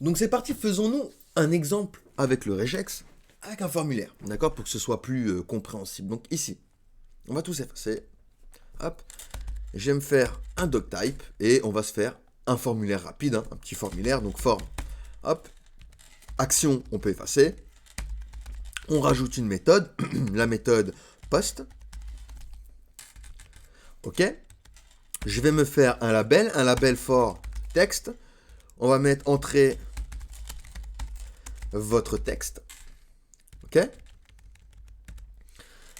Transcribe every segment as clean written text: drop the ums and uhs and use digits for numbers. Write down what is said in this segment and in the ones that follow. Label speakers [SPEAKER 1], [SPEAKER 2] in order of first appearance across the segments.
[SPEAKER 1] Donc c'est parti, faisons-nous un exemple avec le regex, avec un formulaire, d'accord, pour que ce soit plus compréhensible. Donc ici, on va tous effacer. Hop, je vais me faire un doctype et on va se faire un formulaire rapide, hein, un petit formulaire, donc forme. Hop, action, on peut effacer. On rajoute une méthode, la méthode post. Ok, je vais me faire un label for texte. On va mettre entrée votre texte. Ok.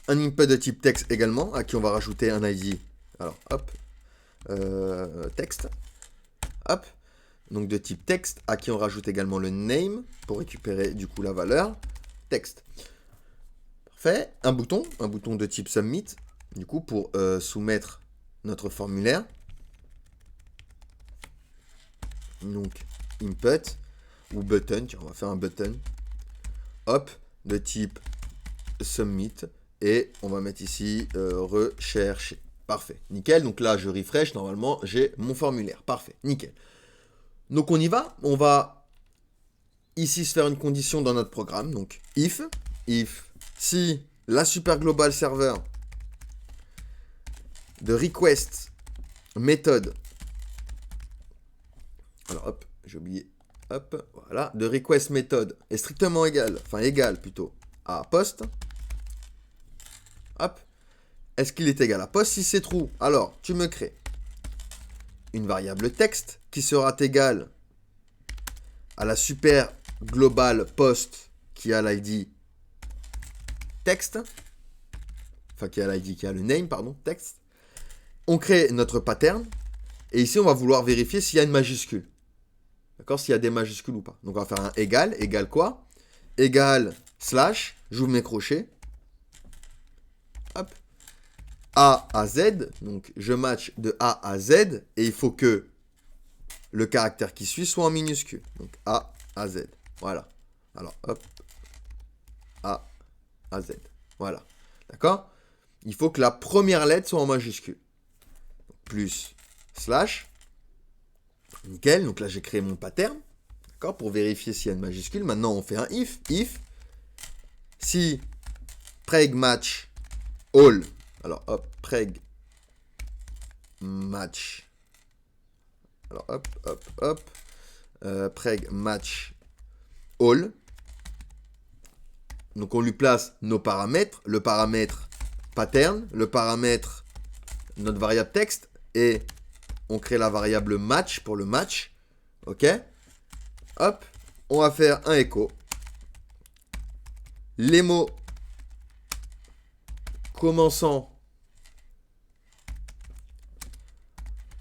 [SPEAKER 1] Un input de type texte également, à qui on va rajouter un ID. Alors, hop, texte. Hop, donc de type texte, à qui on rajoute également le name, pour récupérer du coup la valeur. Texte. Parfait. Un bouton de type submit, du coup pour soumettre notre formulaire. Donc, input, ou button, tiens, on va faire un button. Hop, de type submit. Et on va mettre ici rechercher. Parfait, nickel. Donc là, je refresh. Normalement, j'ai mon formulaire. Parfait, nickel. Donc on y va. On va ici se faire une condition dans notre programme. Donc if si la super global server de request méthode. Alors hop, j'ai oublié. Hop, voilà. De request méthode est strictement égal, enfin égal plutôt, à post. Hop. Est-ce qu'il est égal à post? Si c'est true, alors tu me crées une variable texte qui sera égale à la super global post qui a l'id texte, enfin qui a l'id, qui a le name, pardon, texte. On crée notre pattern et ici on va vouloir vérifier s'il y a une majuscule. D'accord? S'il y a des majuscules ou pas. Donc on va faire un égal quoi? Égal slash, j'ouvre mes crochets. Hop. A à Z, donc je match de A à Z, et il faut que le caractère qui suit soit en minuscule. Donc A à Z. Voilà. Alors hop. A à Z. Voilà. D'accord? Il faut que la première lettre soit en majuscule. Plus slash. Nickel. Donc là j'ai créé mon pattern. D'accord? Pour vérifier s'il y a une majuscule. Maintenant on fait un if. If. Si preg match all. Alors hop. Preg match. Alors hop. Preg match all. Donc on lui place nos paramètres, le paramètre pattern, le paramètre notre variable texte, et on crée la variable match pour le match. Ok. Hop, on va faire un écho. Les mots commençant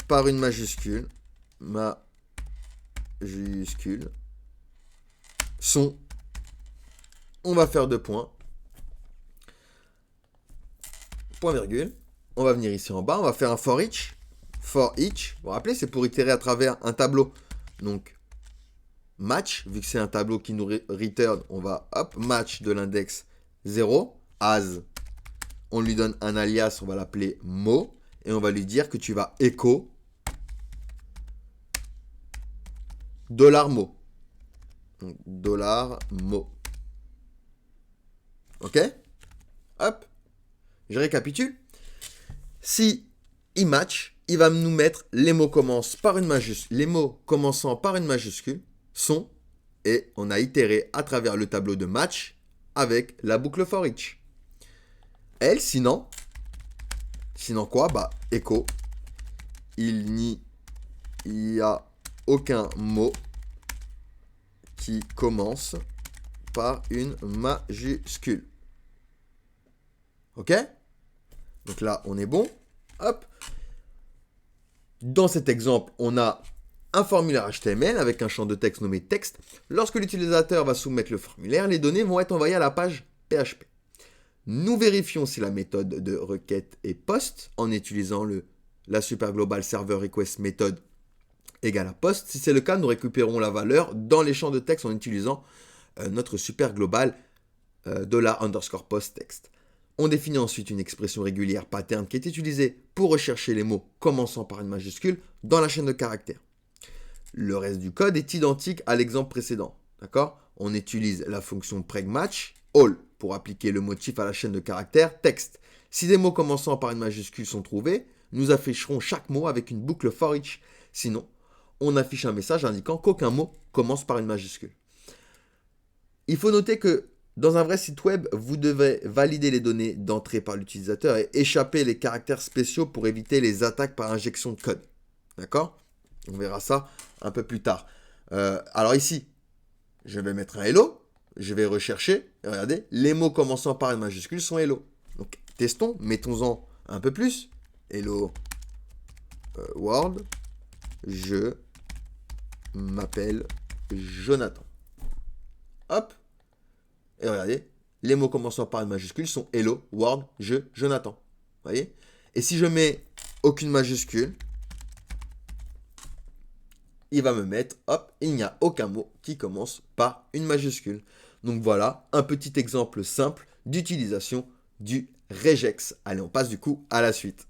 [SPEAKER 1] par une majuscule, sont. On va faire 2 points. Point virgule. On va venir ici en bas. On va faire un for each. For each. Vous vous rappelez, c'est pour itérer à travers un tableau. Donc, match, vu que c'est un tableau qui nous return, on va, hop, match de l'index 0. As. On lui donne un alias, on va l'appeler mot. Et on va lui dire que tu vas écho $mot. Donc, $mot. Ok? Hop. Je récapitule. Si il match, il va nous mettre les mots commençant par une majuscule sont, et on a itéré à travers le tableau de match avec la boucle for each. Elle, sinon quoi? Bah, écho. Il n'y a aucun mot qui commence par une majuscule. Ok? Donc là, on est bon. Hop. Dans cet exemple, on a un formulaire HTML avec un champ de texte nommé texte. Lorsque l'utilisateur va soumettre le formulaire, les données vont être envoyées à la page PHP. Nous vérifions si la méthode de requête est post en utilisant la super global server request méthode égale à post. Si c'est le cas, nous récupérons la valeur dans les champs de texte en utilisant notre super global $_post texte. On définit ensuite une expression régulière pattern qui est utilisée pour rechercher les mots commençant par une majuscule dans la chaîne de caractères. Le reste du code est identique à l'exemple précédent. D'accord? On utilise la fonction pregmatch all pour appliquer le motif à la chaîne de caractères texte. Si des mots commençant par une majuscule sont trouvés, nous afficherons chaque mot avec une boucle for each. Sinon, on affiche un message indiquant qu'aucun mot commence par une majuscule. Il faut noter que dans un vrai site web, vous devez valider les données d'entrée par l'utilisateur et échapper les caractères spéciaux pour éviter les attaques par injection de code. D'accord? On verra ça un peu plus tard. Alors ici, je vais mettre un hello, je vais rechercher, et regardez, les mots commençant par une majuscule sont hello. Donc testons, mettons-en un peu plus. Hello world, je m'appelle Jonathan. Hop. Et regardez, les mots commençant par une majuscule sont hello, world, je, Jonathan. Vous voyez? Et si je mets aucune majuscule, il va me mettre, hop, il n'y a aucun mot qui commence par une majuscule. Donc voilà, un petit exemple simple d'utilisation du regex. Allez, on passe du coup à la suite.